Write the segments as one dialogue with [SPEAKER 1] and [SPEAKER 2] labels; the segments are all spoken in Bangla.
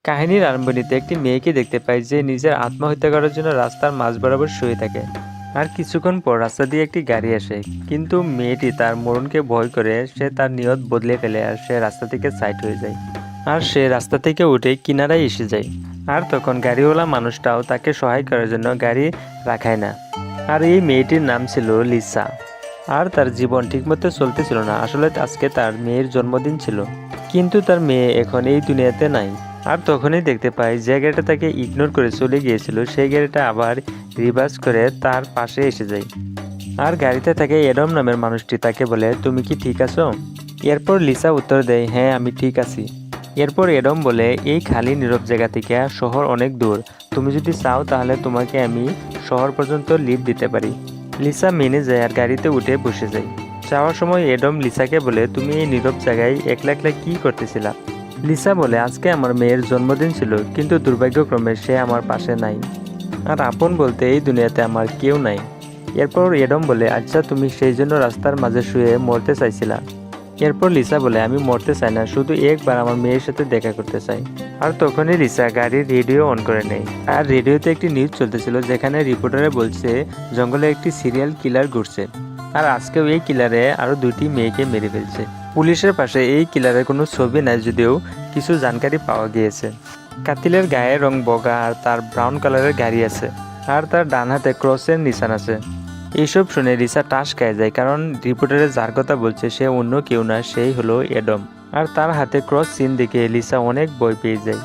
[SPEAKER 1] কাহিনীর আরম্ভণীতে একটি মেয়েকে দেখতে পাই যে নিজের আত্মহত্যা করার জন্য রাস্তার মাঝ বরাবর শুয়ে থাকে। আর কিছুক্ষণ পর রাস্তা দিয়ে একটি গাড়ি আসে, কিন্তু মেয়েটি তার মরণকে ভয় করে সে তার নিয়ত বদলে ফেলে আর সে রাস্তা থেকে সাইড হয়ে যায়। আর সে রাস্তা থেকে উঠে কিনারায় এসে যায়। আর তখন গাড়িওয়ালা মানুষটাও তাকে সহায় করার জন্য গাড়ি রাখায় না। আর এই মেয়েটির নাম ছিল লিসা। আর তার জীবন ঠিকমতো চলতেছিল না, আসলে আজকে তার মেয়ের জন্মদিন ছিল, কিন্তু তার মেয়ে এখন এই দুনিয়াতে নাই। আর তখনই দেখতে পাই যে গাড়িটা তাকে ইগনোর করে চলে গিয়েছিল সেই গাড়িটা আবার রিভার্স করে তার পাশে এসে যায়। আর গাড়িতে থাকে এডম নামের মানুষটি তাকে বলে, তুমি কি ঠিক আছো? এরপর লিসা উত্তর দেয়, হ্যাঁ আমি ঠিক আছি। এরপর এডম বলে, এই খালি নীরব জায়গা থেকে শহর অনেক দূর, তুমি যদি চাও তাহলে তোমাকে আমি শহর পর্যন্ত লিফট দিতে পারি। লিসা মেনে যায় আর গাড়িতে উঠে বসে যায়। যাওয়ার সময় এডম লিসাকে বলে, তুমি এই নীরব জায়গায় একলা একলা কি করতেছিলা? লিসা বলে, আজকে আমার মেয়ের জন্মদিন ছিল, কিন্তু দুর্ভাগ্যক্রমে সে আমার পাশে নাই। আর আপন বলতে এই দুনিয়াতে আমার কেউ নাই। এরপর এডম বলে, আচ্ছা তুমি সেই জন্য রাস্তার মাঝে শুয়ে মরতে চাইছিলা? এরপর লিসা বলে, আমি মরতে চাই না, শুধু একবার আমার মেয়ের সাথে দেখা করতে চাই। আর তখনই লিসা গাড়ির রেডিও অন করে নেয়। আর রেডিওতে একটি নিউজ চলতেছিল যেখানে রিপোর্টারে বলছে জঙ্গলে একটি সিরিয়াল কিলার ঘুরছে। আর আজকেও এই কিলারে আরো 2টি মেয়েকে মেরে ফেলছে। পুলিশের পাশে এই কিলারের কোনো ছবি নাই, যদিও কিছু জানকারি পাওয়া গিয়েছে। কাতিলের গায়ের রং বগা আর তার ব্রাউন কালারের গাড়ি আছে। আর তার ডান হাতে ক্রসের নিশান আছে। এইসব শুনে লিসা টাস খেয়ে যায়, কারণ রিপোর্টারে যার কথা বলছে সে অন্য কেউ না, সেই হলো এডম। আর তার হাতে ক্রস সিন দেখে লিসা অনেক ভয় পেয়ে যায়।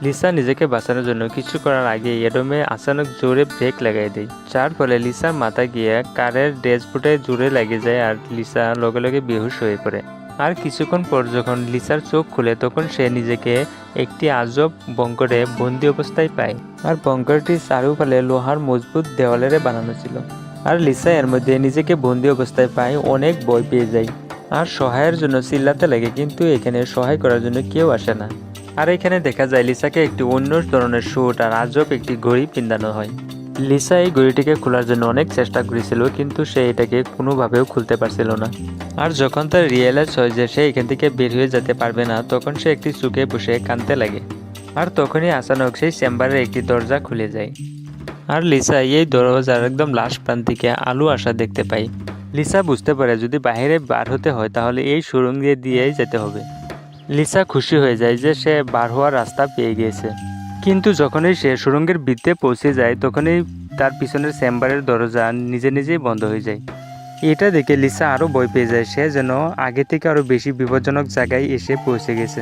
[SPEAKER 1] লিসা নিজেকে বাঁচানোর জন্য কিছু করার আগে এডমে আচানক জোরে ব্রেক লাগাই দেয়, যার ফলে লিসার মাথা গিয়ে কারের ড্যাশবোর্ডে জোরে লেগে যায় আর লিসা লগে লগে বেহুশ হয়ে পড়ে। আর কিছুক্ষণ পর যখন লিসার চোখ খুলে তখন সে নিজেকে একটি আজব বঙ্করে বন্দি অবস্থায় পায়। আর বঙ্করটি চারুফালে লোহার মজবুত দেওয়ালের বানানো ছিল। আর লিসা এর মধ্যে নিজেকে বন্দি অবস্থায় পায়, অনেক ভয় পেয়ে যায় আর সহায়ের জন্য চিল্লাতে লাগে, কিন্তু এখানে সহায় করার জন্য কেউ আসে না। আর এখানে দেখা যায় লিসাকে একটি অন্য ধরনের স্যুট আর আজব একটি ঘড়ি পিন্দানো হয়। লিসা এই ঘড়িটিকে খোলার জন্য অনেক চেষ্টা করেছিল, কিন্তু সে এটাকে কোনোভাবেও খুলতে পারছিল না। আর যখন তার রিয়েলাইজ হয় যে সে এখান থেকে বের হয়ে যেতে পারবে না, তখন সে একটি চুকে বসে কাঁদতে লাগে। আর তখনই আচানক সেই চেম্বারের একটি দরজা খুলে যায়। আর লিসা এই দরজার একদম লাস্ট প্রান্ত থেকে আলো আসা দেখতে পায়। লিসা বুঝতে পারে যদি বাইরে বার হতে হয় তাহলে এই সুড়ঙ্গ দিয়েই যেতে হবে। লিসা খুশি হয়ে যায় যে সে বার হওয়ার রাস্তা পেয়ে গিয়েছে। কিন্তু যখনই সে সুড়ঙ্গের ভিতরে পৌঁছে যায় তখনই তার পিছনের চেম্বারের দরজা নিজে নিজেই বন্ধ হয়ে যায়। এটা দেখে লিসা আরও ভয় পেয়ে যায়, সে যেন আগে থেকে আরও বেশি বিপজ্জনক জায়গায় এসে পৌঁছে গেছে।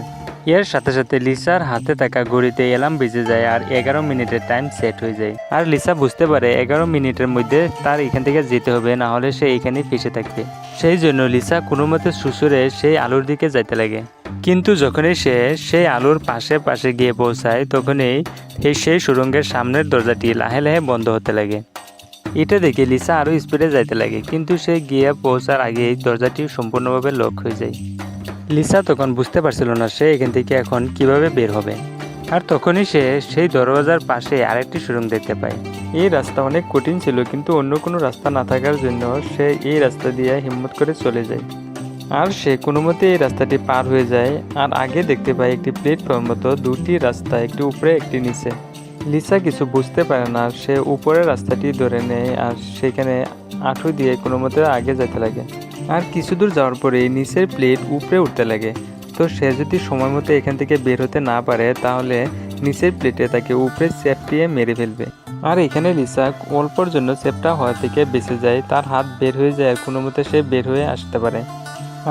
[SPEAKER 1] এর সাথে সাথে লিসার হাতে থাকা ঘড়িতে অ্যালার্ম বেজে যায় আর 11 মিনিটের টাইম সেট হয়ে যায়। আর লিসা বুঝতে পারে 11 মিনিটের মধ্যে তার এখান থেকে যেতে হবে, না হলে সে এখানেই ফেসে থাকবে। সেই জন্য লিসা কোনো মতে সুসুরে সেই আলোর দিকে যাইতে লাগে। কিন্তু যখনই সে সেই আলোর পাশে পাশে গিয়ে পৌঁছায় তখনই সেই সুড়ঙ্গের সামনের দরজাটি লাহে লাহে বন্ধ হতে লাগে। এটা দেখে লিসা আরও স্পিডে যাইতে লাগে, কিন্তু সে গিয়ে পৌঁছার আগেই দরজাটি সম্পূর্ণভাবে লক হয়ে যায়। লিসা তখন বুঝতে পারছিল না সে এখান থেকে এখন কিভাবে বের হবে। আর তখনই সে সেই দরজার পাশে আরেকটি সুড়ঙ্গ দেখতে পায়। এই রাস্তা অনেক কঠিন ছিল, কিন্তু অন্য কোনো রাস্তা না থাকার জন্য সে এই রাস্তা দিয়ে হিম্মত করে চলে যায়। আর সে কোনো মতে এই রাস্তাটি পার হয়ে যায়। আর আগে দেখতে পায় একটি প্ল্যাটফর্ম মতো 2টি রাস্তা, একটি উপরে একটি নিচে। লিসা কিছু বুঝতে পারে না, সে উপরের রাস্তাটি ধরে নেয় আর সেখানে আঁঠু দিয়ে কোনো মতে আগে যেতে লাগে। আর কিছু দূর যাওয়ার পরে নিচের প্লেট উপরে উঠতে লাগে। তো সে যদি সময় মতো এখান থেকে বের হতে না পারে তাহলে নিচের প্লেটে তাকে উপরে চেপটিয়ে মেরে ফেলবে। আর এখানে লিসা অল্পর জন্য চেপটা হওয়া থেকে বেঁচে যায়, তার হাত বের হয়ে যায় আর কোনো মতে সে বের হয়ে আসতে পারে।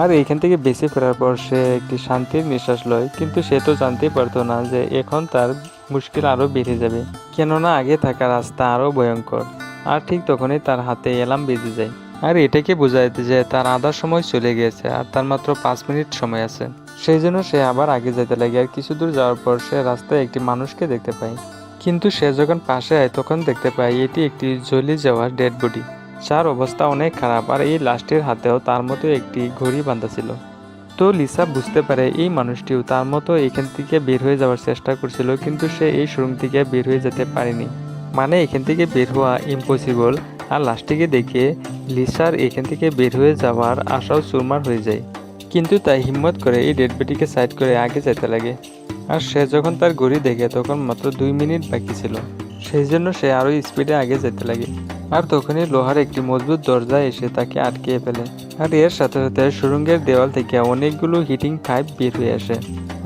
[SPEAKER 1] আর এখান থেকে বেঁচে ফেরার পর সে একটি শান্তির নিঃশ্বাস লয়, কিন্তু সে তো জানতেই পারতো না যে এখন তার মুশকিল আরও বেড়ে যাবে, কেননা আগে থাকা রাস্তা আরও ভয়ঙ্কর। আর ঠিক তখনই তার হাতে অ্যালার্ম বেজে যায়। আর এটাকে বোঝাইতে যে তার আধা সময় চলে গিয়েছে আর তার মাত্র 5 মিনিট সময় আছে। সেই জন্য সে আবার আগে যেতে লাগে। আর কিছু দূর যাওয়ার পর সে রাস্তায় একটি মানুষকে দেখতে পায়, কিন্তু সে যখন পাশে আয় তখন দেখতে পায় এটি একটি জ্বলে যাওয়া ডেড বডি, যার অবস্থা অনেক খারাপ। আর এই লাশটির হাতেও তার মতো একটি ঘড়ি বাঁধা ছিল। তো লিসা বুঝতে পারে এই মানুষটিও তার মতো এখান থেকে বের হয়ে যাওয়ার চেষ্টা করছিল, কিন্তু সে এই সুড়ঙ্গ থেকে বের হয়ে যেতে পারেনি, মানে এখান থেকে বের হওয়া ইম্পসিবল। আর লাশটিকে দেখে লিসার এখান থেকে বের হয়ে যাওয়ার আশাও চুরমার হয়ে যায়, কিন্তু তাই হিম্মত করে এই ডেড বডিকে সাইড করে আগে যেতে লাগে। আর সে যখন তার ঘড়ি দেখে তখন মাত্র 2 মিনিট বাকি ছিল। সেই জন্য সে আরো স্পিডে আগে যেতে লাগে। আর তখনই লোহার একটি মজবুত দরজা এসে তাকে আটকে ফেলে। আর এর সাথে সাথে সুড়ঙ্গের দেওয়াল থেকে অনেকগুলো হিটিং পাইপ বের হয়ে আসে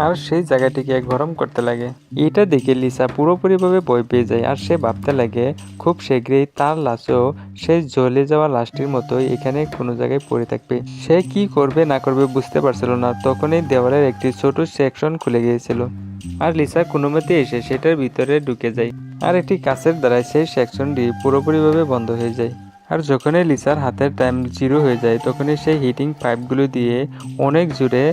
[SPEAKER 1] আর সেই জায়গাটিকে গরম করতে লাগে। এটা দেখে লিসা পুরোপুরিভাবে ভয় পেয়ে যায় আর সে ভাবতে লাগে খুব শীঘ্রই তার লাশও সেই জ্বলে যাওয়া লাশটির মতোই এখানে কোনো জায়গায় পড়ে থাকবে। সে কি করবে না করবে বুঝতে পারছিল না। তখনই দেওয়ালের একটি ছোট সেকশন খুলে গিয়েছিল আর লিসা কোনোমতে এসে সেটার ভিতরে ঢুকে যায় আর একটি কাছের দ্বারাই সেই সেকশনটি পুরোপুরিভাবে বন্ধ হয়ে যায়। আর যখনই লিসার হাতের টাইম 0 হয়ে যায় তখনই সেই হিটিং পাইপগুলো দিয়ে অনেক জোরে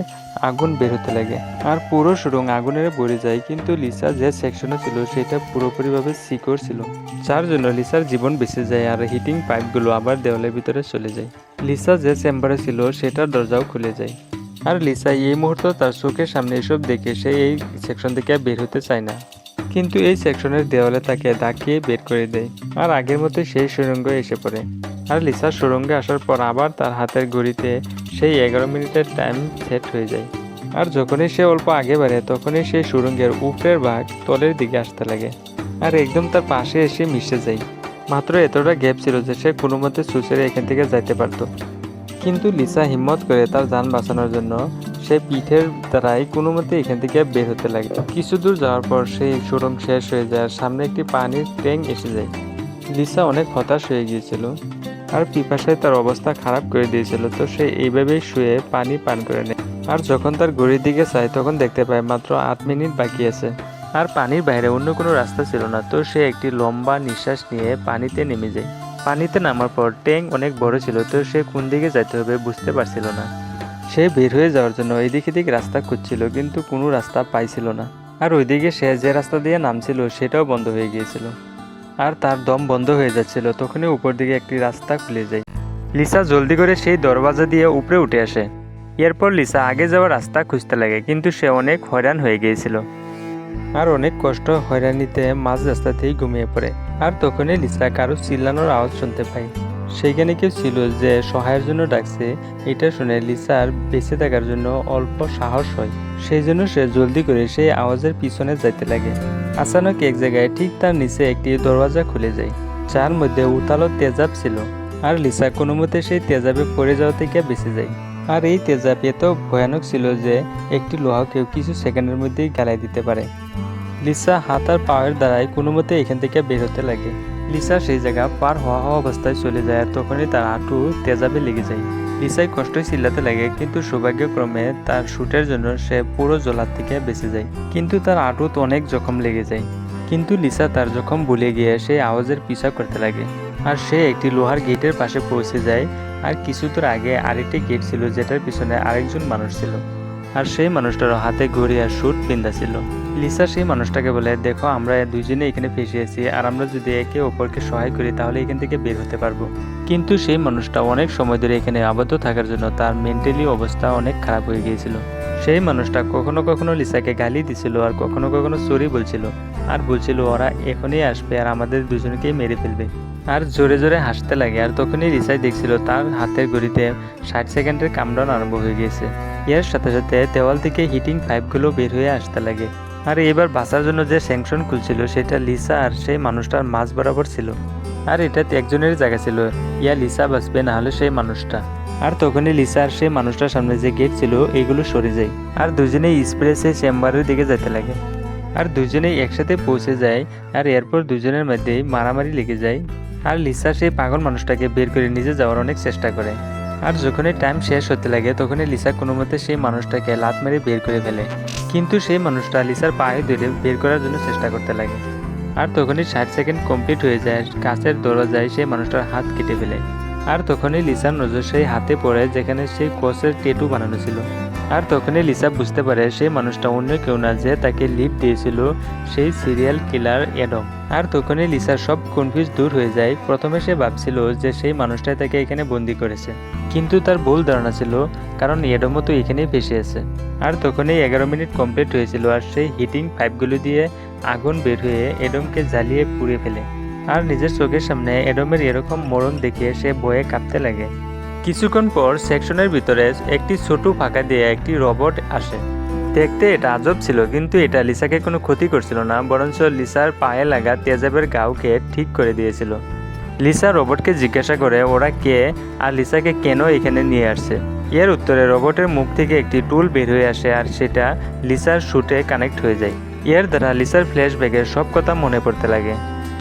[SPEAKER 1] আগুন বের হতে লাগে আর পুরো সুড়ঙ্গ আগুনের ভরে যায়। কিন্তু লিসা যে সেকশনে ছিল সেটা পুরোপুরিভাবে সিকিউর ছিল, যার জন্য লিসার জীবন বেঁচে যায় আর হিটিং পাইপগুলো আবার দেওয়ালের ভিতরে চলে যায়। লিসা যে চেম্বারে ছিল সেটার দরজাও খুলে যায় আর লিসা এই মুহূর্তে তার চোখের সামনে এসব দেখে সে এই সেকশন থেকে বের হতে চায় না, কিন্তু এই সেকশনের দেওয়ালে তাকে ধাক্কিয়ে বের করে দেয় আর আগের মতো সেই সুড়ঙ্গে এসে পড়ে। আর লিসা সুড়ঙ্গে আসার পর আবার তার হাতের ঘড়িতে সেই 11 মিনিটের টাইম সেট হয়ে যায়। আর যখনই সে অল্প আগে বাড়ে তখনই সেই সুড়ঙ্গের উপরের ভাগ তলের দিকে আসতে লাগে আর একদম তার পাশে এসে মিশে যায়। মাত্র এতটা গ্যাপ ছিল যে সে কোনো মতে সুচেরে এখান থেকে যাইতে পারত, কিন্তু লিসা হিম্মত করে তার যান বাঁচানোর জন্য সে পিঠের দ্বারাই কোনো মতে এখান থেকে বের হতে লাগে। কিছু দূর যাওয়ার পর সেই সুড়ঙ্গ শেষ হয়ে যায় আর সামনে একটি পানির ট্যাঙ্ক এসে যায়। লিসা অনেক হতাশ হয়ে গিয়েছিল আর পিপাসায় তার অবস্থা খারাপ করে দিয়েছিল, তো সে এইভাবেই শুয়ে পানি পান করে নেয়। আর যখন তার ঘড়ির দিকে চায় তখন দেখতে পায় মাত্র 8 মিনিট বাকি আছে আর পানির বাইরে অন্য কোনো রাস্তা ছিল না। তো সে একটি লম্বা নিঃশ্বাস নিয়ে পানিতে নেমে যায়। পানিতে নামার পর ট্যাঙ্ক অনেক বড় ছিল, তো সে কোন দিকে যেতে হবে বুঝতে পারছিল না। সে বের হয়ে যাওয়ার জন্য এদিক এদিক রাস্তা খুঁজছিল কিন্তু কোনো রাস্তা পাইছিল না। আর ওইদিকে সে যে রাস্তা দিয়ে নামছিল সেটাও বন্ধ হয়ে গিয়েছিল আর তার দম বন্ধ হয়ে যাচ্ছিল। তখনই উপর দিকে একটি রাস্তা খুলে যায়। লিসা জলদি করে সেই দরওয়াজা দিয়ে উপরে উঠে আসে। এরপর লিসা আগে যাওয়ার রাস্তা খুঁজতে লাগে, কিন্তু সে অনেক হয়রান হয়ে গিয়েছিল আর অনেক কষ্ট হয়রানিতে মাঝ রাস্তাতেই ঘুমিয়ে পড়ে। আর তখনই লিসা কারো চিল্লানোর আওয়াজ শুনতে পায়। সেইখানে কেউ ছিল যে সহায়ের জন্য ডাকছে। এটা শুনে লিসার বেঁচে থাকার জন্য অল্প সাহস হয়, সেই জন্য সে জলদি করে সেই আওয়াজের পিছনে যাইতে লাগে। আচানক এক জায়গায় ঠিক তার নিচে একটি দরওয়াজা খুলে যায়, যার মধ্যে উতালো তেজাব ছিল। আর লিসা কোনো মতে সেই তেজাবে পড়ে যাওয়া থেকে বেঁচে যায়। আর এই তেজাব এত ভয়ানক ছিল যে একটি লোহাকেও কিছু সেকেন্ডের মধ্যেই গালাই দিতে পারে। লিসা হাত আর পায়ের দ্বারাই কোনো মতে এখান থেকে বের হতে লাগে। লিসা সেই জায়গা পার হওয়া অবস্থায় চলে যায় আর তখনই তার হাঁটু তেজাবে লেগে যায়। লিসাই কষ্টই চিল্লাতে লাগে, কিন্তু সৌভাগ্যক্রমে তার শুটের জন্য সে পুরো জলার থেকে বেঁচে যায়। কিন্তু তার হাঁটুত অনেক জখম লেগে যায়। কিন্তু লিসা তার জখম ভুলে গিয়ে সেই আওয়াজের পিছা করতে লাগে আর সে একটি লোহার গেটের পাশে পৌঁছে যায়। আর কিছু দূর আগে আরেকটি গেট ছিল যেটার পিছনে আরেকজন মানুষ ছিল আর সেই মানুষটারও হাতে ঘড়ি আর শুট পিন্ধা ছিল। লিসা সেই মানুষটাকে বলে, দেখো আমরা দুইজনে এখানে ফেসে আছি আর আমরা যদি একে অপরকে সহায় করি তাহলে এখান থেকে বের হতে পারবো। কিন্তু সেই মানুষটা অনেক সময় ধরে এখানে আবদ্ধ থাকার জন্য তার মেন্টালি অবস্থা অনেক খারাপ হয়ে গিয়েছিল। সেই মানুষটা কখনো কখনো লিসাকে গালি দিছিল আর কখনো কখনো সরি বলছিল আর বলছিল ওরা এখনই আসবে আর আমাদের দুজনকেই মেরে ফেলবে। আর জোরে জোরে হাসতে লাগে। আর তখনই লিসাই দেখছিল তার হাতের ঘড়িতে 60 সেকেন্ডের কাউন্টডাউন আরম্ভ হয়ে গিয়েছে। এর সাথে সাথে দেওয়াল থেকে হিটিং পাইপগুলো বের হয়ে আসতে লাগে। আর এবার বাঁচার জন্য যে স্যাংশন খুলছিল সেটা লিসা আর সেই মানুষটার মাঝ বরাবর ছিল আর এটাতে একজনের জায়গা ছিল, ইয়া লিসা বাঁচবে না হলে সেই মানুষটা। আর তখনই লিসা আর সেই মানুষটার সামনে যে গেট ছিল এগুলো সরে যায় আর দুজনেই স্প্রেসে চেম্বারের দিকে যেতে লাগে। আর দুজনেই একসাথে পৌঁছে যায় আর এরপর দুজনের মধ্যেই মারামারি লেগে যায়। আর লিসা সেই পাগল মানুষটাকে বের করে নিজে যাওয়ার অনেক চেষ্টা করে। আর যখনই টাইম শেষ হতে লাগে তখনই লিসা কোনো মতে সেই মানুষটাকে লাত মেরে বের করে ফেলে, কিন্তু সেই মানুষটা লিসার পায়ে ধরে বের করার জন্য চেষ্টা করতে লাগে। আর তখনই 60 সেকেন্ড কমপ্লিট হয়ে যায়। কাছের দরজায় সেই মানুষটার হাত কেটে ফেলে। আর তখনই লিসার নজর সেই হাতে পড়ে যেখানে সেই ক্রসের ট্যাটু বানানো ছিল। আর তখনই লিসা বুঝতে পারে সেই মানুষটা অন্য কেউ না, যে তাকে লিফট দিয়েছিল সেই সিরিয়াল কিলার অ্যাডম। আর তখনই লিসার সব কনফিউজ দূর হয়ে যায়। প্রথমে সে ভাবছিল যে সেই মানুষটাই তাকে এখানে বন্দি করেছে, কিন্তু তার ভুল ধারণা ছিল, কারণ অ্যাডমও তো এখানেই ফেসে আছে। আর তখনই 11 মিনিট কমপ্লিট হয়েছিল আর সেই হিটিং পাইপগুলো দিয়ে আগুন বের হয়ে অ্যাডমকে জ্বালিয়ে পুড়ে ফেলে। আর নিজের চোখের সামনে অ্যাডমের এরকম মরণ দেখে সে ভয়ে কাঁপতে লাগে। কিছুক্ষণ পর সেকশনের ভিতরে একটি ছোট ফাঁকা দিয়ে একটি রোবট আসে দেখতে এটা আজব ছিল, কিন্তু এটা লিসাকে কোনো ক্ষতি করছিল না, বরঞ্চ লিসার পায়ে লাগা তেজাবের ঘাওকে ঠিক করে দিয়েছিল। লিসা রোবটকে জিজ্ঞাসা করে ওরা কে আর লিসাকে কেন এখানে নিয়ে আসছে। এর উত্তরে রোবটের মুখ থেকে একটি টুল বের হয়ে আসে আর সেটা লিসার শুটে কানেক্ট হয়ে যায়। এর দ্বারা লিসার ফ্ল্যাশব্যাগের সব কথা মনে পড়তে লাগে।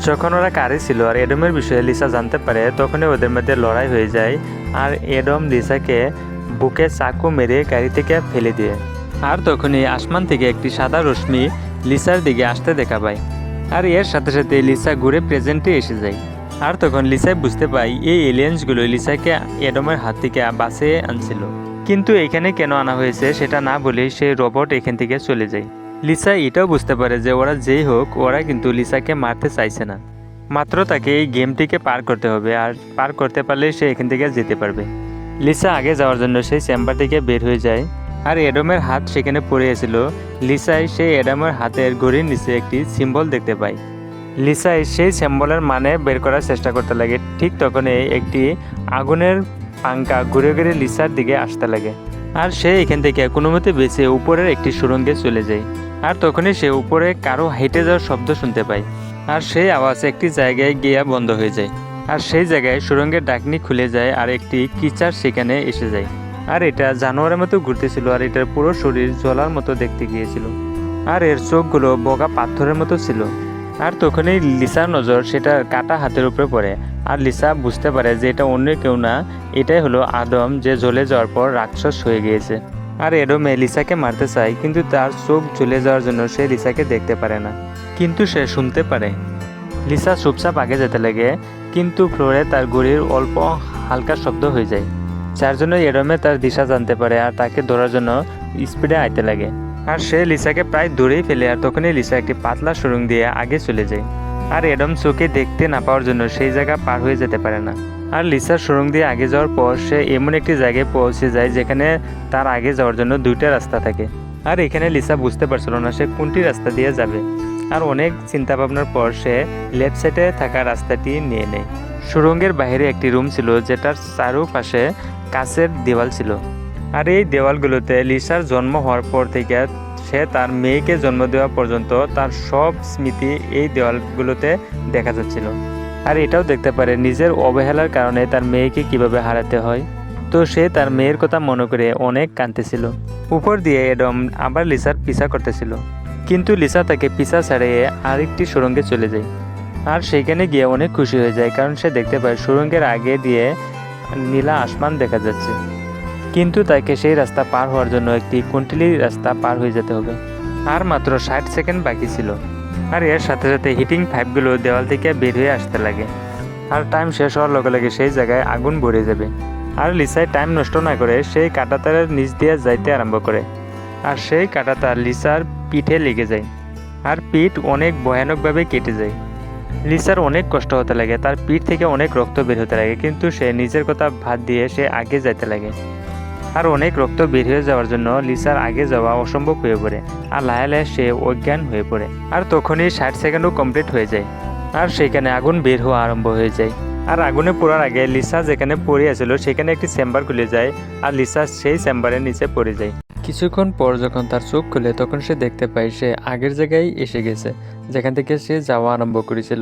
[SPEAKER 1] যখন ওরা কারে ছিল আর এডমের বিষয়ে লিসা জানতে পারে, তখনই ওদের মধ্যে লড়াই হয়ে যায় আর এডম লিসাকে বুকে চাকু মেরে গাড়ি থেকে ফেলে দিয়ে। আর তখনই আসমান থেকে একটি সাদা রশ্মি লিসার দিকে আসতে দেখা পায়, আর এর সাথে সাথে লিসা ঘুরে প্রেজেন্টে এসে যায়। আর তখন লিসাই বুঝতে পাই এই এলিয়েন্সগুলো লিসাকে এডমের হাত থেকে বাঁচিয়ে আনছিল। কিন্তু এখানে কেন আনা হয়েছে সেটা না বলেই সেই রোবট এখান থেকে চলে যায়। লিসা এটাও বুঝতে পারে যে ওরা যেই হোক ওরা কিন্তু লিসাকে মারতে চাইছে না, মাত্র তাকে এই গেমটিকে পার করতে হবে, আর পার করতে পারলে সে এখান থেকে যেতে পারবে। লিসা আগে যাওয়ার জন্য সেই চেম্বার থেকে বের হয়ে যায়, আর এডমের হাত সেখানে পড়েছিল। লিসাই সেই এডমের হাতের ঘড়ির নিচে একটি সিম্বল দেখতে পায়। লিসাই সেই সিম্বলের মানে বের করার চেষ্টা করতে লাগে। ঠিক তখনই একটি আগুনের পাঙ্খা ঘুরে ঘুরে লিসার দিকে আসতে লাগে, আর সে এখান থেকে কোনো মতে বেঁচে উপরের একটি সুড়ঙ্গে চলে যায়। আর তখনই সে উপরে কারো হেঁটে যাওয়ার শব্দ শুনতে পায়, আর সেই আওয়াজ একটি জায়গায় গিয়া বন্ধ হয়ে যায়। আর সেই জায়গায় সুড়ঙ্গের ডাকনি খুলে যায় আর একটি কিচার সেখানে এসে যায়। আর এটা জানোয়ারের মতো ঘুরতেছিল, আর এটার পুরো শরীর জলার মতো দেখতে গিয়েছিল, আর এর চোখগুলো বগা পাথরের মতো ছিল। আর তখনই লিসার নজর সেটা কাটা হাতের উপরে পড়ে, আর লিসা বুঝতে পারে যে এটা অন্য কেউ না, এটাই হলো আদম, যে জ্বলে যাওয়ার পর রাক্ষস হয়ে গিয়েছে। আর এডমে লিসাকে মারতে চায়, কিন্তু তার চোখ জ্বলে যাওয়ার জন্য সে লিসাকে দেখতে পারে না, কিন্তু সে শুনতে পারে। লিসা চুপচাপ আগে যেতে লাগে, কিন্তু ফ্লোরে তার ঘড়ির অল্প হালকা শব্দ হয়ে যায়, যার জন্য এডমে তার দিশা জানতে পারে আর তাকে ধরার জন্য স্পিডে আইতে লাগে। আর সে লিসাকে প্রায় দূরেই ফেলে, আর তখনই লিসা একটি পাতলা সুড়ঙ্গ দিয়ে আগে চলে যায়। আর এডম চোখে দেখতে না পাওয়ার জন্য সেই জায়গা পার হয়ে যেতে পারে না। আর লিসার সুড়ঙ্গ দিয়ে আগে যাওয়ার পর সে এমন একটি জায়গায় পৌঁছে যায় যেখানে তার আগে যাওয়ার জন্য দুইটা রাস্তা থাকে। আর এখানে লিসা বুঝতে পারছিল না সে কোনটি রাস্তা দিয়ে যাবে। আর অনেক চিন্তা ভাবনার পর সে লেফট সাইডে থাকা রাস্তাটি নিয়ে নেয়। সুড়ঙ্গের বাইরে একটি রুম ছিল যেটার চারপাশে কাঁচের দেওয়াল ছিল, আর এই দেওয়ালগুলোতে লিসার জন্ম হওয়ার পর থেকে সে তার মেয়েকে জন্ম দেওয়া পর্যন্ত তার সব স্মৃতি এই দেওয়ালগুলোতে দেখা যাচ্ছিল। আর এটাও দেখতে পারে নিজের অবহেলার কারণে তার মেয়েকে কিভাবে হারাতে হয়। তো সে তার মেয়ের কথা মনে করে অনেক কাঁদতেছিল। উপর দিয়ে এডম আবার লিসার পিছা করতেছিল, কিন্তু লিসা তাকে পিছা ছাড়িয়ে আরেকটি সুড়ঙ্গে চলে যায়। আর সেখানে গিয়ে অনেক খুশি হয়ে যায়, কারণ সে দেখতে পায় সুড়ঙ্গের আগে দিয়ে নীলা আসমান দেখা যাচ্ছে। কিন্তু তাকে সেই রাস্তা পার হওয়ার জন্য একটি কুন্টিলি রাস্তা পার হয়ে যেতে হবে, আর মাত্র 60 সেকেন্ড বাকি ছিল। আর এর সাথে সাথে হিটিং পাইপগুলো দেওয়াল থেকে বের হয়ে আসতে লাগে, আর টাইম শেষ হওয়ার লগে লগে সেই জায়গায় আগুন ভরে যাবে। আর লিসাই টাইম নষ্ট না করে সেই কাঁটাতারের নিচ দিয়ে যাইতে আরম্ভ করে, আর সেই কাঁটাতার লিসার পিঠে লেগে যায়, আর পিঠ অনেক ভয়ানকভাবে কেটে যায়। লিসার অনেক কষ্ট হতে লাগে, তার পিঠ থেকে অনেক রক্ত বের হতে লাগে, কিন্তু সে নিজের কথা বাদ দিয়ে সে আগে যাইতে লাগে। আর অনেক রক্ত বের হয়ে যাওয়ার জন্য লিসার আগে যাওয়া অসম্ভব হয়ে পড়ে, আর লাহে লাহে সে অজ্ঞান হয়ে পড়ে। আর তখনই 60 সেকেন্ডও কমপ্লিট হয়ে যায়, আর সেখানে আগুন বের হওয়া আরম্ভ হয়ে যায়। আর আগুনে পোড়ার আগে লিসা যেখানে পড়ে আছিল সেখানে একটি চেম্বার খুলে যায়, আর লিসা সেই চেম্বারের নিচে পড়ে যায়। কিছুক্ষণ পর যখন তার চোখ খুলে তখন সে দেখতে পায় সে আগের জায়গায় এসে গেছে, যেখান থেকে সে যাওয়া আরম্ভ করেছিল।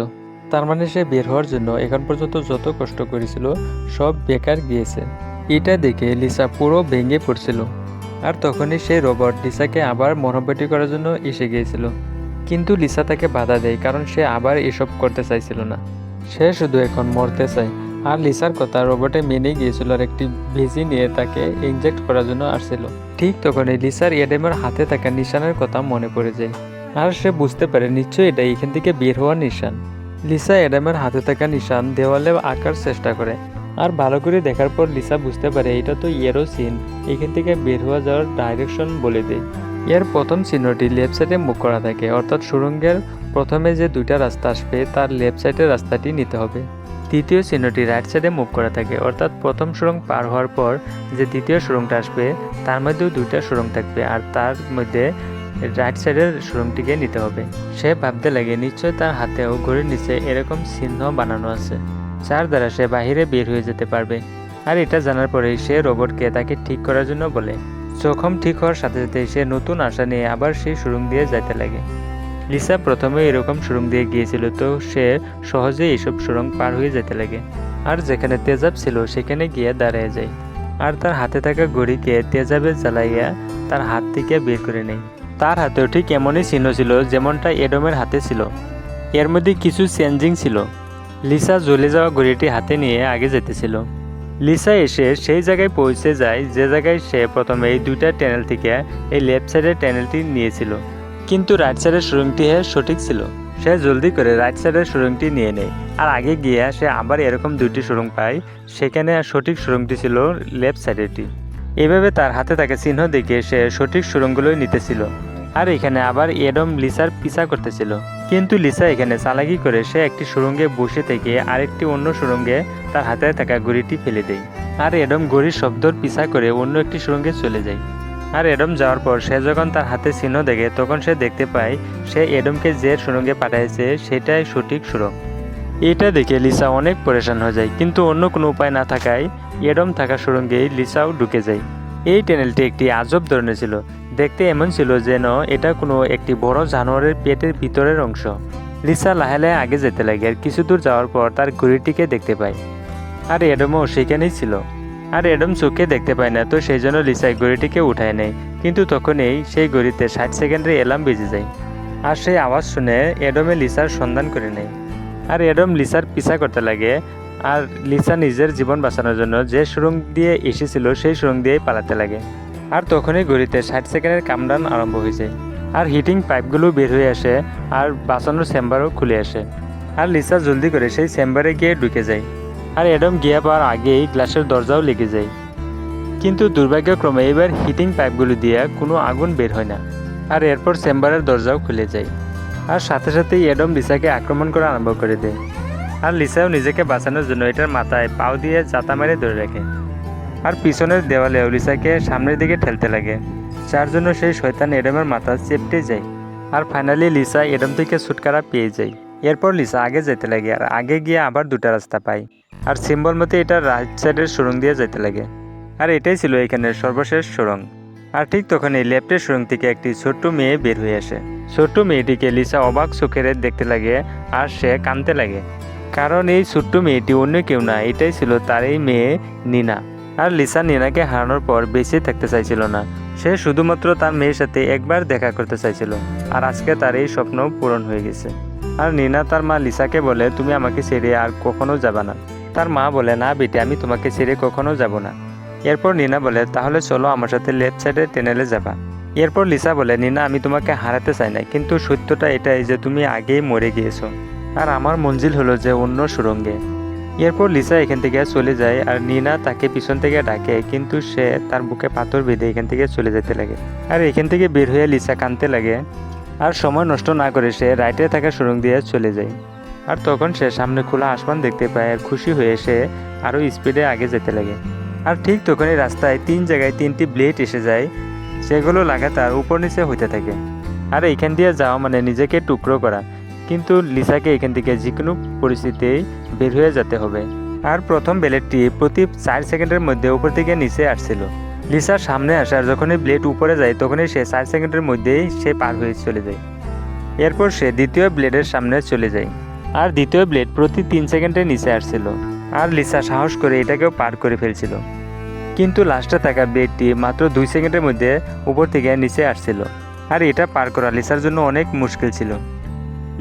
[SPEAKER 1] তার মানে সে বের হওয়ার জন্য এখন পর্যন্ত যত কষ্ট করেছিল সব বেকার গিয়েছে। এটা দেখে লিসা পুরো ভেঙে পড়ছিল, আর তখনই সেই রোবট লিসাকে আবার মরহমপট্টি করার জন্য এসে গিয়েছিল। কিন্তু লিসা তাকে বাধা দেয়, কারণ সে আবার এসব করতে চাইছিল না, সে শুধু এখন মরতে চায়। আর লিসার কথা রোবটে মেনে গিয়েছিল আর একটি ভেজি নিয়ে তাকে ইনজেক্ট করার জন্য আসছিল। ঠিক তখনই লিসার এডেমের হাতে থাকা নিশানের কথা মনে পড়ে যায়, আর সে বুঝতে পারে নিশ্চয়ই এটা এখান থেকে বের হওয়ার নিশান। লিসা এডেমের হাতে থাকা নিশান দেওয়ালে আঁকার চেষ্টা করে, আর ভালো করে দেখার পর লিসা বুঝতে পারে এটা তো ইয়েরও চিহ্ন, এখান থেকে বের হওয়া যাওয়ার ডাইরেকশন বলে দেয়। এর প্রথম চিহ্নটি লেফট সাইডে মুখ করা থাকে, অর্থাৎ সুড়ঙ্গের প্রথমে যে দুইটা রাস্তা আসবে তার লেফট সাইডের রাস্তাটি নিতে হবে। দ্বিতীয় চিহ্নটি রাইট সাইডে মুখ করা থাকে, অর্থাৎ প্রথম সুড়ঙ্গ পার হওয়ার পর যে দ্বিতীয় সুড়ঙ্গটা আসবে তার মধ্যেও দুইটা সুড়ঙ্গ থাকবে, আর তার মধ্যে রাইট সাইডের সুড়ঙ্গটিকে নিতে হবে। সে ভাবতে লাগে নিশ্চয় তার হাতেও ঘড়ির নিচে এরকম চিহ্ন বানানো আছে, যার দ্বারা সে বাহিরে বের হয়ে যেতে পারবে। আর এটা জানার পরেই সে রোবটকে তাকে ঠিক করার জন্য বলে। জখম ঠিক হওয়ার সাথে সাথে সে নতুন আশা নিয়ে আবার সেই সুড়ঙ্গ দিয়ে যাইতে লাগে। লিসা প্রথমে এরকম সুড়ঙ্গ দিয়ে গিয়েছিল, তো সে সহজেই এইসব সুড়ঙ্গ পার হয়ে যেতে লাগে। আর যেখানে তেজাব ছিল সেখানে গিয়ে দাঁড়িয়ে যায়, আর তার হাতে থাকা ঘড়িকে তেজাবে জ্বালাইয়া তার হাত থেকে বের করে নেয়। তার হাতেও ঠিক এমনই চিহ্ন ছিল যেমনটা এডমের হাতে ছিল। এর মধ্যে কিছু চেঞ্জিং ছিল। লিসা জ্বলে যাওয়া ঘড়িটি হাতে নিয়ে আগে যেতেছিল। লিসা এসে সেই জায়গায় পৌঁছে যায় যে জায়গায় সে প্রথমে এই দুইটা ট্যানেল থেকে এই লেফট সাইডের ট্যানেলটি নিয়েছিল, কিন্তু রাইট সাইডের সুড়ঙ্গটি সঠিক ছিল। সে জলদি করে রাইট সাইডের সুড়ঙ্গটি নিয়ে নেয়, আর আগে গিয়ে সে আবার এরকম দুইটি সুড়ঙ্গ পায়, সেখানে সঠিক সুড়ঙ্গটি ছিল লেফট সাইডেরটি। এভাবে তার হাতে থাকা চিহ্ন দেখে সে সঠিক সুড়ঙ্গগুলোই নিতেছিল। আর এখানে আবার এডম লিসার পিছা করতেছিল, কিন্তু লিসা এখানে চালাকি করে সে একটি সুড়ঙ্গে বসে থেকে আরেকটি অন্য সুড়ঙ্গে তার হাতে থাকা ঘড়িটি ফেলে দেয়। আর এডম ঘড়ির শব্দর পিছা করে অন্য একটি সুড়ঙ্গে চলে যায়। আর এডম যাওয়ার পর সে যখন তার হাতে চিহ্ন দেখে তখন সে দেখতে পায় সে এডমকে যে সুড়ঙ্গে পাঠিয়েছে সেটাই সঠিক সুড়ঙ্গ। এটা দেখে লিসা অনেক পরেশান হয়ে যায়, কিন্তু অন্য কোনো উপায় না থাকায় এডম থাকা সুড়ঙ্গেই লিসাও ঢুকে যায়। এই ট্যানেলটি একটি আজব ধরনের ছিল, দেখতে এমন ছিল যেন এটা কোনো একটি বড় জানোয়ারের পেটের ভিতরের অংশ। লিসা লাহে লাহে আগে যেতে লাগে, আর কিছু দূর যাওয়ার পর তার ঘড়িটিকে দেখতে পায়, আর এডমও সেখানেই ছিল। আর এডম চোখে দেখতে পায় না, তো সেই জন্য লিসা ঘড়িটিকে উঠায় নেয়, কিন্তু তখনই সেই ঘড়িতে 60 সেকেন্ডের অ্যালার্ম বেজে যায়। আর সেই আওয়াজ শুনে এডমে লিসার সন্ধান করে নেয়, আর এডম লিসার পিছা করতে লাগে। আর লিসা নিজের জীবন বাঁচানোর জন্য যে সুড়ঙ্গ দিয়ে এসেছিল সেই সুড়ঙ্গ দিয়েই পালাতে লাগে। আর তখনই ঘড়িতে 60 সেকেন্ডের কাউন্টডাউন আরম্ভ হয়ে যায়, আর হিটিং পাইপগুলো বের হয়ে আসে, আর বাঁচানোর চেম্বারও খুলে আসে। আর লিসা জলদি করে সেই চেম্বারে গিয়ে ঢুকে যায়, আর এডম গিয়ে পাওয়ার আগেই গ্লাসের দরজাও লেগে যায়। কিন্তু দুর্ভাগ্যক্রমে এবার হিটিং পাইপগুলো দিয়ে কোনো আগুন বের হয় না, আর এরপর চেম্বারের দরজাও খুলে যায়। আর সাথে সাথেই এডম লিসাকে আক্রমণ করা আরম্ভ করে দেয়। আর লিসাও নিজেকে বাঁচানোর জন্য এটার মাথায় পাও দিয়ে জাতা মেরে ধরে রাখে, আর পিছনের দেওয়ালেও লিসাকে সামনের দিকে ঠেলতে লাগে, যার জন্য সেই শয়তান এডমের মাথা চেপটে যায়। আর ফাইনালি লিসা এডম থেকে ছুটকারা পেয়ে যায়। এরপর লিসা আগে যেতে লাগে, আর আগে গিয়ে আবার দুটা রাস্তা পায়, আর সিম্বল মতে এটা রাইট সাইডের সুড়ঙ্গ দিয়ে যেতে লাগে। আর এটাই ছিল এখানের সর্বশেষ সুড়ঙ্গ। আর ঠিক তখনই লেফটের সুড়ঙ্গ থেকে একটি ছোট্ট মেয়ে বের হয়ে আসে। ছোট্ট মেয়েটিকে লিসা অবাক চোখের দেখতে লাগে, আর সে কাঁদতে লাগে, কারণ এই ছোট্ট মেয়েটি অন্য কেউ না, এটাই ছিল তার এই মেয়ে নিনা। আর লিসা নিনাকে হারানোর পর বেঁচে থাকতে চাইছিল না, সে শুধুমাত্র তার মেয়ের সাথে একবার দেখা করতে চাইছিল। আর আজকে তার এই স্বপ্ন পূরণ হয়ে গেছে। আর নিনা তার মা লিসাকে বলে, তুমি আমাকে ছেড়ে আর কখনো যাবে না। তার মা বলে, না বেটি, আমি তোমাকে ছেড়ে কখনো যাব না। এরপর নিনা বলে, তাহলে চলো আমার সাথে লেফট সাইডে টেনেলে যাবা। এরপর লিসা বলে, নিনা, আমি তোমাকে হারাতে চাই না, কিন্তু সত্যটা এটাই যে তুমি আগেই মরে গিয়েছো, আর আমার মঞ্জিল হলো যে অন্য সুড়ঙ্গে। এরপর লিসা এখান থেকে চলে যায়, আর নিনা তাকে পিছন থেকে ডাকে, কিন্তু সে তার বুকে পাথর বেঁধে এখান থেকে চলে যেতে লাগে। আর এখান থেকে বের হয়ে লিসা কাঁদতে লাগে, আর সময় নষ্ট না করে সে রাইটে থাকা সুড়ঙ্গ দিয়ে চলে যায়। আর তখন সে সামনে খোলা আসমান দেখতে পায়, আর খুশি হয়ে সে আরও স্পিডে আগে যেতে লাগে। আর ঠিক তখনই রাস্তায় 3 জায়গায় 3টি ব্লেড এসে যায়, সেগুলো লাগাতার উপর নিচে হইতে থাকে। আর এইখান দিয়ে যাওয়া মানে নিজেকে টুকরো করা, কিন্তু লিসাকে এখান থেকে যে কোনো পরিস্থিতিতেই বের হয়ে যেতে হবে। আর প্রথম ব্লেডটি প্রতি 4 সেকেন্ডের মধ্যে উপর থেকে নিচে আসছিল। লিসার সামনে আসার যখনই ব্লেড উপরে যায় তখনই সে 4 সেকেন্ডের মধ্যেই সে পার হয়ে চলে যায়। এরপর সে দ্বিতীয় ব্লেডের সামনে চলে যায়, আর দ্বিতীয় ব্লেড প্রতি 3 সেকেন্ডের নিচে আসছিল। আর লিসা সাহস করে এটাকেও পার করে ফেলছিল, কিন্তু লাস্টে থাকা ব্লেডটি মাত্র 2 সেকেন্ডের মধ্যে উপর থেকে নিচে আসছিল। আর এটা পার করা লিসার জন্য অনেক মুশকিল ছিল।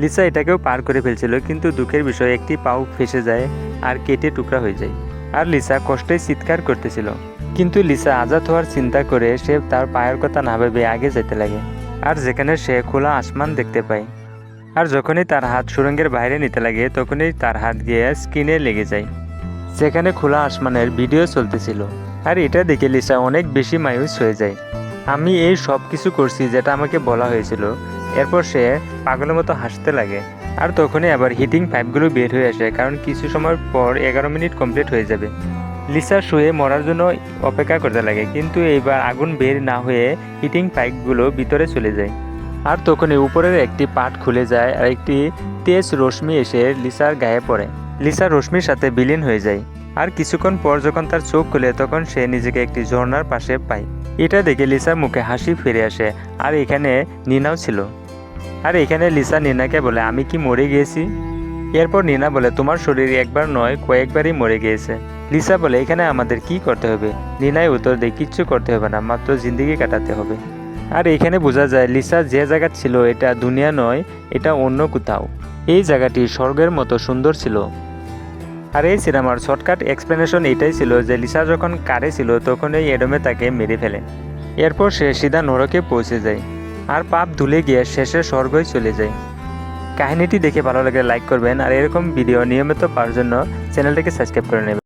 [SPEAKER 1] লিসা এটাকেও পার করে ফেলছিল, কিন্তু দুঃখের বিষয় একটি পাও ফেসে যায় আর কেটে টুকরা হয়ে যায়। আর লিসা কষ্টে চিৎকার করতেছিল, কিন্তু লিসা আজাদ হওয়ার চিন্তা করে সে তার পায়ের কথা না ভেবে আগে যেতে লাগে, আর যেখানে সে খোলা আসমান দেখতে পায়। আর যখনই তার হাত সুড়ঙ্গের বাইরে নিতে লাগে তখনই তার হাত গিয়ে স্ক্রিনে লেগে যায়, যেখানে খোলা আসমানের ভিডিও চলতেছিল। আর এটা দেখে লিসা অনেক বেশি মায়ুস হয়ে যায়। আমি এই সব কিছু করছি যেটা আমাকে বলা হয়েছিল। এরপর সে পাগলের মতো হাসতে লাগে, আর তখনই আবার হিটিং পাইপগুলো বের হয়ে আসে, কারণ কিছু সময় পর 11 মিনিট কমপ্লিট হয়ে যাবে। লিসা শুয়ে মরার জন্য অপেক্ষা করতে লাগে, কিন্তু এইবার আগুন বের না হয়ে হিটিং পাইপগুলো ভিতরে চলে যায়। আর তখনই উপরের একটি পাট খুলে যায়, আর একটি তেজ রশ্মি এসে লিসার গায়ে পড়ে। লিসা রশ্মির সাথে বিলীন হয়ে যায়। আর কিছুক্ষণ পর যখন তার চোখ খুলে তখন সে নিজেকে একটি ঝর্ণার পাশে পায়। এটা দেখে লিসার মুখে হাসি ফিরে আসে। আর এখানে নিনাও ছিল। আর এখানে লিসা নিনাকে বলে, আমি কি মরে গিয়েছি? এরপর নিনা বলে, তোমার শরীর একবার নয় কয়েকবারই মরে গিয়েছে। লিসা বলে, এখানে আমাদের কি করতে হবে? নিনাই উত্তর দেয়, কিচ্ছু করতে হবে না, মাত্র জিন্দেগি কাটাতে হবে। আর এখানে বোঝা যায় লিসা যে জায়গা ছিল এটা দুনিয়া নয়, এটা অন্য কোথাও। এই জায়গাটি স্বর্গের মতো সুন্দর ছিল। আর এই সিনেমার শর্টকাট এক্সপ্লেনেশন এটাই ছিল যে লিসা যখন কারে ছিল তখনই এডমে তাকে মেরে ফেলে। এরপর সে সিধা নরকে পৌঁছে যায় আর পাপ ধুলে গিয়ে শেষে স্বর্গই চলে যায়। কাহিনীটি দেখে ভালো লাগলে লাইক করবেন আর এরকম ভিডিও নিয়মিত পাওয়ার জন্য চ্যানেলটিকে সাবস্ক্রাইব করে নেবেন।